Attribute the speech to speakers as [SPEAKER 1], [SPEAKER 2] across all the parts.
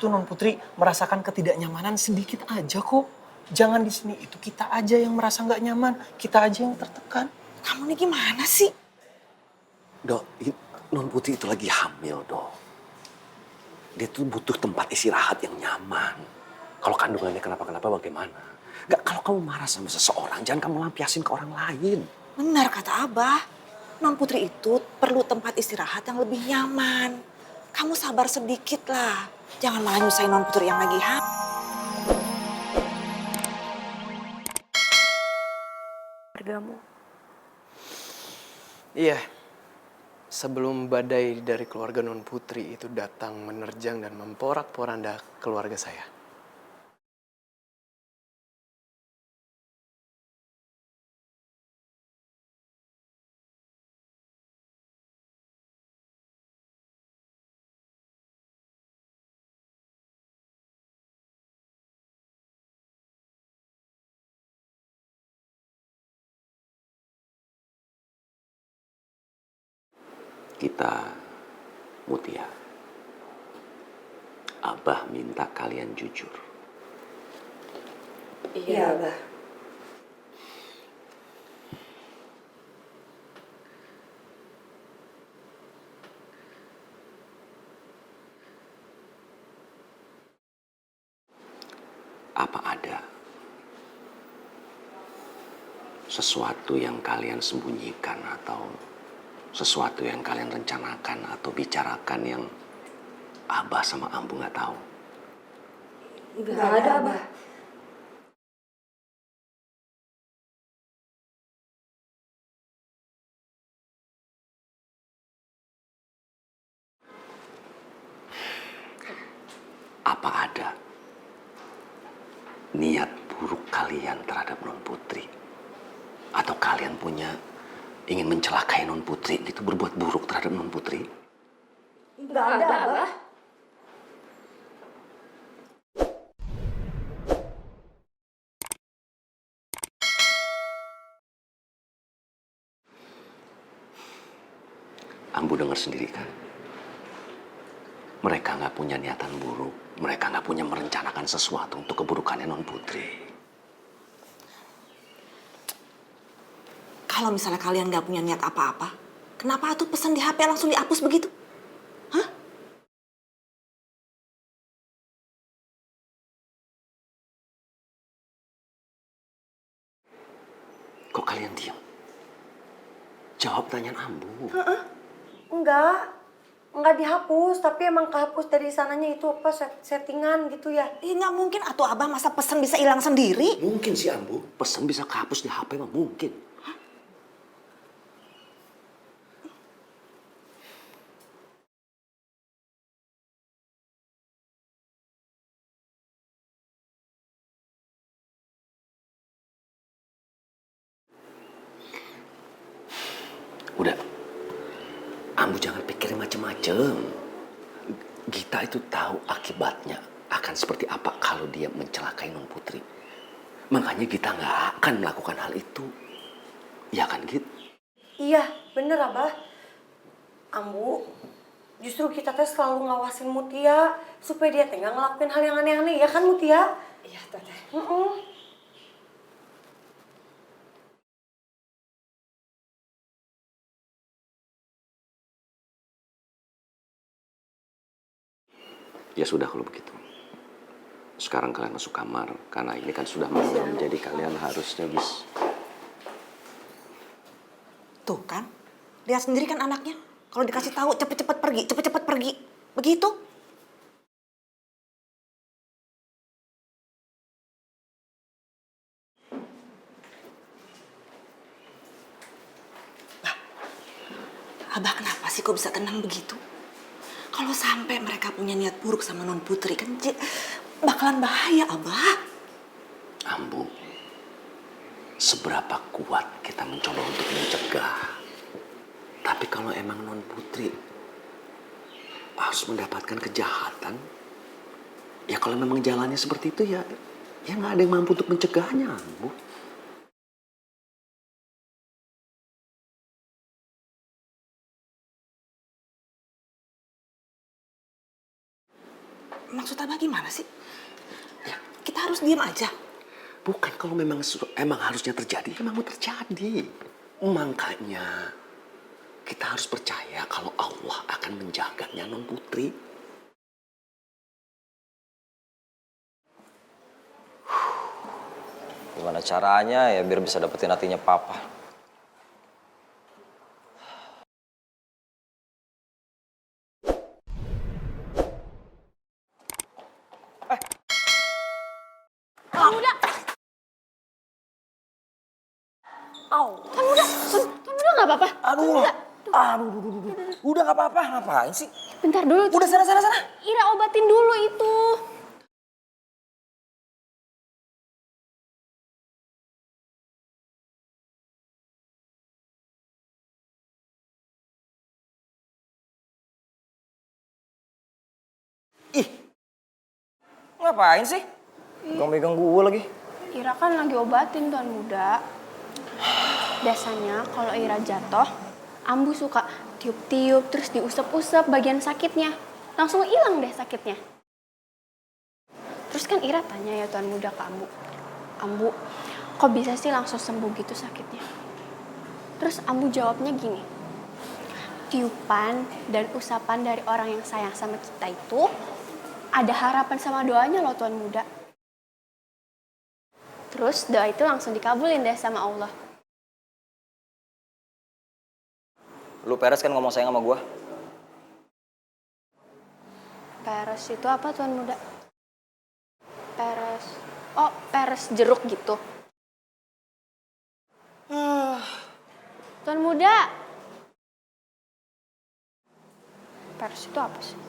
[SPEAKER 1] tuh Non Putri merasakan ketidaknyamanan sedikit aja kok. Jangan di sini itu kita aja yang merasa nggak nyaman, kita aja yang tertekan.
[SPEAKER 2] Kamu nih gimana sih?
[SPEAKER 3] Dok, Non Putri itu lagi hamil, Dok. Dia tuh butuh tempat istirahat yang nyaman. Kalau kandungannya kenapa-kenapa bagaimana? Gak, kalau kamu marah sama seseorang, jangan kamu lampiasin ke orang lain.
[SPEAKER 2] Benar kata Abah. Non Putri itu perlu tempat istirahat yang lebih nyaman. Kamu sabar sedikit lah. Jangan malah nyusahin Non Putri yang lagi hamil.
[SPEAKER 4] Keluargamu.
[SPEAKER 1] Iya, sebelum badai dari keluarga Non Putri itu datang menerjang dan memporak-poranda keluarga saya.
[SPEAKER 3] Kita, Mutia, Abah minta kalian jujur.
[SPEAKER 4] Iya, Abah.
[SPEAKER 3] Apa ada sesuatu yang kalian sembunyikan atau sesuatu yang kalian rencanakan atau bicarakan yang Abah sama Ambu nggak tahu?
[SPEAKER 4] Nggak ada, Abah.
[SPEAKER 3] Apa ada niat buruk kalian terhadap Non Putri? Atau kalian punya ingin mencelakai Non Putri gitu, berbuat buruk terhadap Non Putri?
[SPEAKER 4] Nggak ada, Abah.
[SPEAKER 3] Ambu dengar sendiri kan? Mereka nggak punya niatan buruk. Mereka nggak punya merencanakan sesuatu untuk keburukannya Non Putri.
[SPEAKER 2] Kalau misalnya kalian nggak punya niat apa-apa, kenapa tuh pesan di HP langsung dihapus begitu? Hah?
[SPEAKER 3] Kok kalian diam? Jawab tanyaan Ambu.
[SPEAKER 4] Enggak dihapus, tapi emang kehapus dari sananya itu apa settingan gitu ya.
[SPEAKER 2] Ih, nggak mungkin atau Abah masa pesan bisa hilang sendiri?
[SPEAKER 3] Mungkin sih Ambu. Pesan bisa kehapus di HP mah mungkin. Udah, Ambu jangan pikirin macem-macem. Gita itu tahu akibatnya akan seperti apa kalau dia mencelakai Non Putri. Makanya Gita nggak akan melakukan hal itu. Ya kan, Git?
[SPEAKER 4] Iya, bener Abah. Ambu, justru kita teh selalu ngawasin Mutia supaya dia teh nggak ngelakuin hal yang aneh-aneh, ya kan Mutia?
[SPEAKER 5] Iya, Teteh.
[SPEAKER 3] Ya sudah kalau begitu. Sekarang kalian masuk kamar karena ini kan sudah malam, jadi kalian harusnya bisa.
[SPEAKER 2] Tuh kan, lihat sendiri kan anaknya. Kalau dikasih tahu cepet-cepet pergi, cepet-cepet pergi. Begitu. Bah, Abah kenapa sih kok bisa tenang begitu? Kalau sampai mereka punya niat buruk sama Non Putri kan bakalan bahaya, Abah.
[SPEAKER 3] Ambu, seberapa kuat kita mencoba untuk mencegah. Tapi kalau emang Non Putri harus mendapatkan kejahatan, ya kalau memang jalannya seperti itu ya nggak ada yang mampu untuk mencegahnya, Ambu.
[SPEAKER 2] Maksud Abah gimana sih? Kita harus diam aja.
[SPEAKER 3] Bukan, kalau emang harusnya terjadi, memang mau terjadi. Makanya kita harus percaya kalau Allah akan menjaganya non Putri.
[SPEAKER 5] Gimana caranya ya biar bisa dapetin hatinya papa?
[SPEAKER 6] Kan udah nggak apa-apa.
[SPEAKER 5] Udah gak apa-apa, ngapain sih?
[SPEAKER 6] Bentar dulu.
[SPEAKER 5] Udah sana.
[SPEAKER 6] Ira obatin dulu itu.
[SPEAKER 5] Ih, ngapain sih? Megang-megang gue lagi.
[SPEAKER 6] Ira kan lagi obatin Tuan Muda. Biasanya kalau Ira jatuh, Ambu suka tiup-tiup terus diusap-usap bagian sakitnya. Langsung hilang deh sakitnya. Terus kan Ira tanya ya Tuan Muda ke Ambu. Ambu, kok bisa sih langsung sembuh gitu sakitnya? Terus Ambu jawabnya gini. Tiupan dan usapan dari orang yang sayang sama kita itu ada harapan sama doanya loh Tuan Muda. Terus doa itu langsung dikabulin deh sama Allah.
[SPEAKER 5] Lu peres kan ngomong sayang sama gue?
[SPEAKER 6] Peres itu apa Tuan Muda? Peres. Oh, peres jeruk gitu. Tuan Muda. Peres itu apa sih?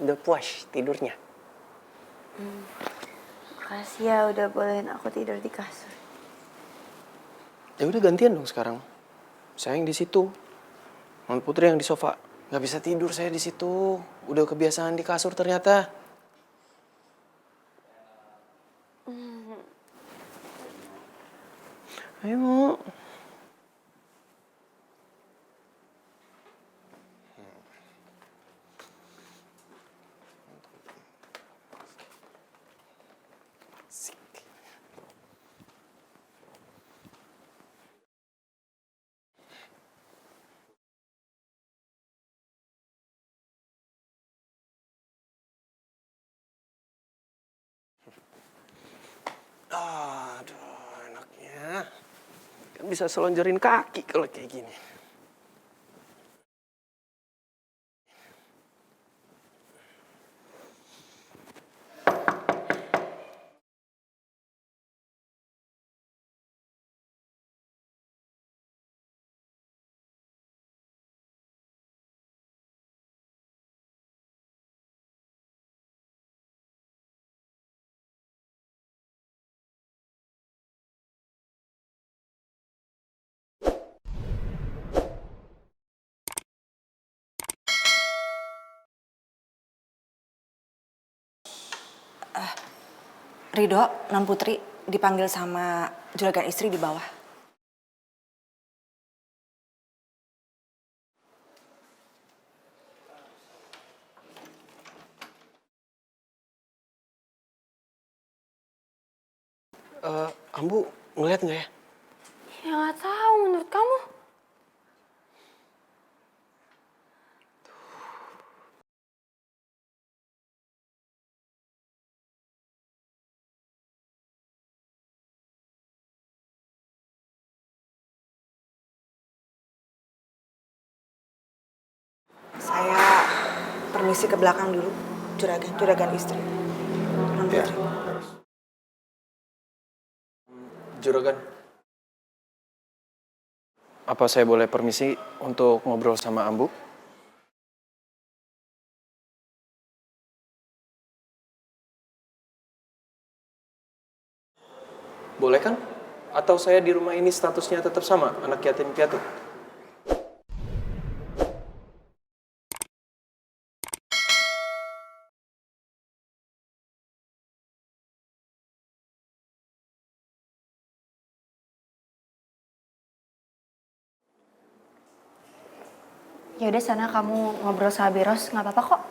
[SPEAKER 1] Udah puas tidurnya?
[SPEAKER 4] Makasih ya udah bolehin aku tidur di kasur.
[SPEAKER 1] Ya udah gantian dong sekarang. Saya yang di situ. Non Putri yang di sofa. Nggak bisa tidur saya di situ. Udah kebiasaan di kasur ternyata. Ayo. Aduh, enaknya. Kan bisa selonjorin kaki kalau kayak gini.
[SPEAKER 2] Ridho, Non Putri dipanggil sama juragan istri di bawah.
[SPEAKER 1] Ambu ngeliat nggak ya?
[SPEAKER 6] Ya nggak tahu menurut kamu.
[SPEAKER 2] Saya permisi ke belakang dulu, juragan istri. Non
[SPEAKER 1] Ya.
[SPEAKER 2] Putri.
[SPEAKER 1] Juragan. Apa saya boleh permisi untuk ngobrol sama Ambu? Boleh kan? Atau saya di rumah ini statusnya tetap sama, anak yatim piatu?
[SPEAKER 7] Ya udah sana kamu ngobrol sama Biros, nggak apa-apa kok.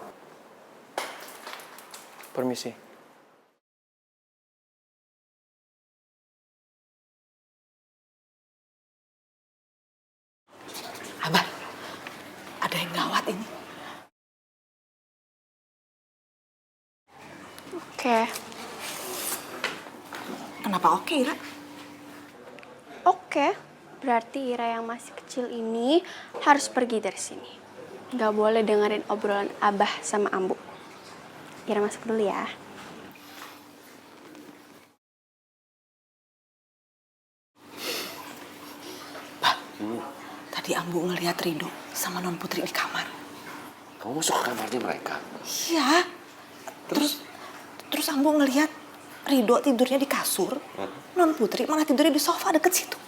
[SPEAKER 1] Permisi.
[SPEAKER 2] Abah, ada yang gawat ini.
[SPEAKER 6] Oke.
[SPEAKER 2] Kenapa oke, Ira?
[SPEAKER 6] Oke, berarti Ira yang masih kecil ini harus pergi dari sini. Nggak boleh dengerin obrolan Abah sama Ambu. Ira masuk dulu ya.
[SPEAKER 2] Tadi Ambu ngelihat Rido sama Non Putri di kamar.
[SPEAKER 3] Kamu masuk ke kamarnya mereka?
[SPEAKER 2] Iya. Terus Ambu ngelihat Rido tidurnya di kasur, Non Putri malah tidurnya di sofa deket situ.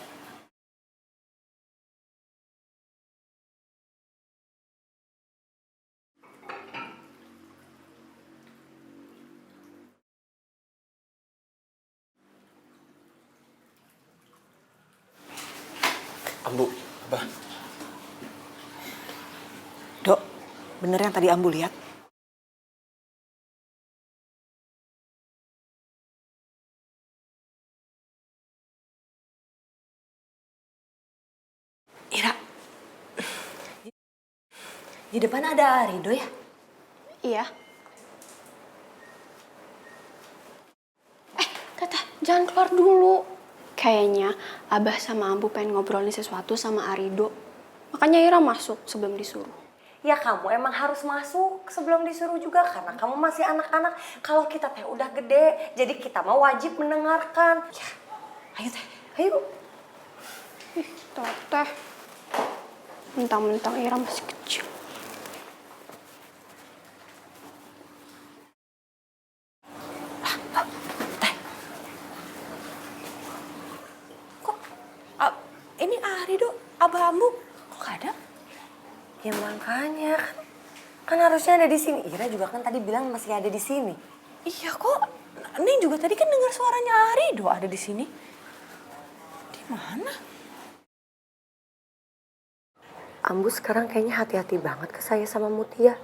[SPEAKER 1] Ambu, Abah.
[SPEAKER 2] Dok, bener yang tadi Ambu lihat? Ira,
[SPEAKER 4] Di depan ada Rido ya?
[SPEAKER 6] Iya. Tata, jangan keluar dulu. Kayaknya Abah sama Ambu pengen ngobrolin sesuatu sama Arido. Makanya Ira masuk sebelum disuruh.
[SPEAKER 4] Ya kamu emang harus masuk sebelum disuruh juga karena kamu masih anak-anak. Kalau kita teh udah gede, jadi kita mah wajib mendengarkan. Ya, ayo teh, ayo.
[SPEAKER 6] Ih, Teteh. Mentang-mentang Ira masih kecil.
[SPEAKER 2] ini Rido, Abah Ambu, kok gak ada?
[SPEAKER 4] Ya makanya kan harusnya ada di sini. Ira juga kan tadi bilang masih ada di sini.
[SPEAKER 2] Iya kok, Neng juga tadi kan dengar suaranya Rido ada di sini. Di mana?
[SPEAKER 4] Ambu sekarang kayaknya hati-hati banget ke saya sama Mutia.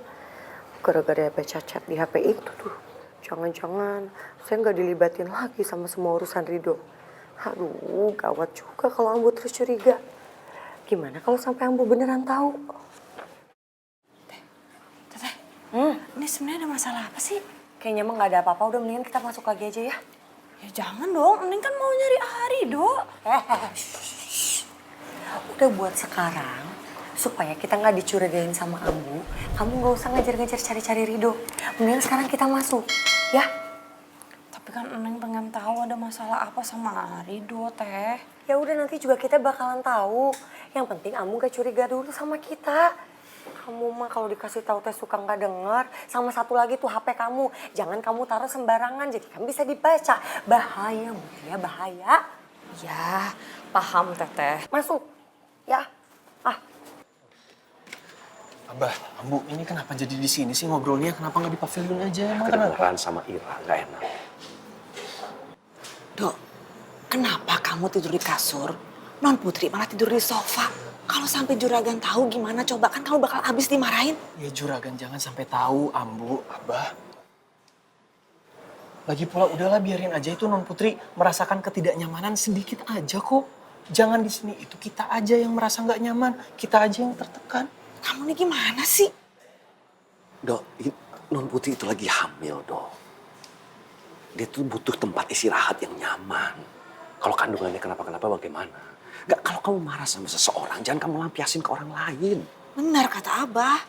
[SPEAKER 4] Gara-gara baca chat di HP itu tuh. Jangan-jangan saya nggak dilibatin lagi sama semua urusan Rido. Aduh, gawat juga kalau Ambu terus curiga. Gimana kalau sampai Ambu beneran tahu?
[SPEAKER 2] Teteh, ini sebenarnya ada masalah apa sih?
[SPEAKER 4] Kayaknya emang nggak ada apa-apa. Udah mendingan kita masuk lagi aja ya.
[SPEAKER 2] Ya jangan dong, Neng kan mau nyari Rido.
[SPEAKER 4] Udah buat sekarang, supaya kita nggak dicurigain sama Ambu, kamu nggak usah ngejar-ngejar cari-cari Rido. Mendingan sekarang kita masuk, ya?
[SPEAKER 2] Tapi kan Neng pengen tahu ada masalah apa sama Rido, Teh.
[SPEAKER 4] Ya udah nanti juga kita bakalan tahu. Yang penting Ambu gak curiga dulu sama kita. Kamu mah kalau dikasih tahu teh suka nggak denger. Sama satu lagi tuh HP kamu, jangan kamu taruh sembarangan, jadi kan bisa dibaca. Bahaya, Mutia, bahaya.
[SPEAKER 2] Ya, paham Teteh.
[SPEAKER 4] Masuk, ya.
[SPEAKER 1] Abah, Ambu, ini kenapa jadi di sini sih ngobrolnya? Kenapa nggak di pavilion aja? Emang kenapa?
[SPEAKER 3] Kedengeran sama Ira, nggak enak.
[SPEAKER 2] Dok, kenapa kamu tidur di kasur? Non Putri malah tidur di sofa. Kalau sampai juragan tahu gimana coba, kan kamu bakal habis dimarahin.
[SPEAKER 1] Ya juragan jangan sampai tahu, Ambu, Abah. Lagi pula udahlah biarin aja itu Non Putri merasakan ketidaknyamanan sedikit aja kok. Jangan di sini itu kita aja yang merasa nggak nyaman, kita aja yang tertekan.
[SPEAKER 2] Kamu nih gimana sih?
[SPEAKER 3] Dok, Non Putri itu lagi hamil, Dok. Dia tuh butuh tempat istirahat yang nyaman. Kalau kandungannya kenapa-kenapa bagaimana? Gak, kalau kamu marah sama seseorang, jangan kamu lampiasin ke orang lain.
[SPEAKER 2] Benar kata Abah.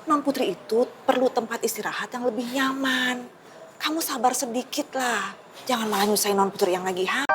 [SPEAKER 2] Non Putri itu perlu tempat istirahat yang lebih nyaman. Kamu sabar sedikit lah. Jangan malah nyusahin Non Putri yang lagi hamil.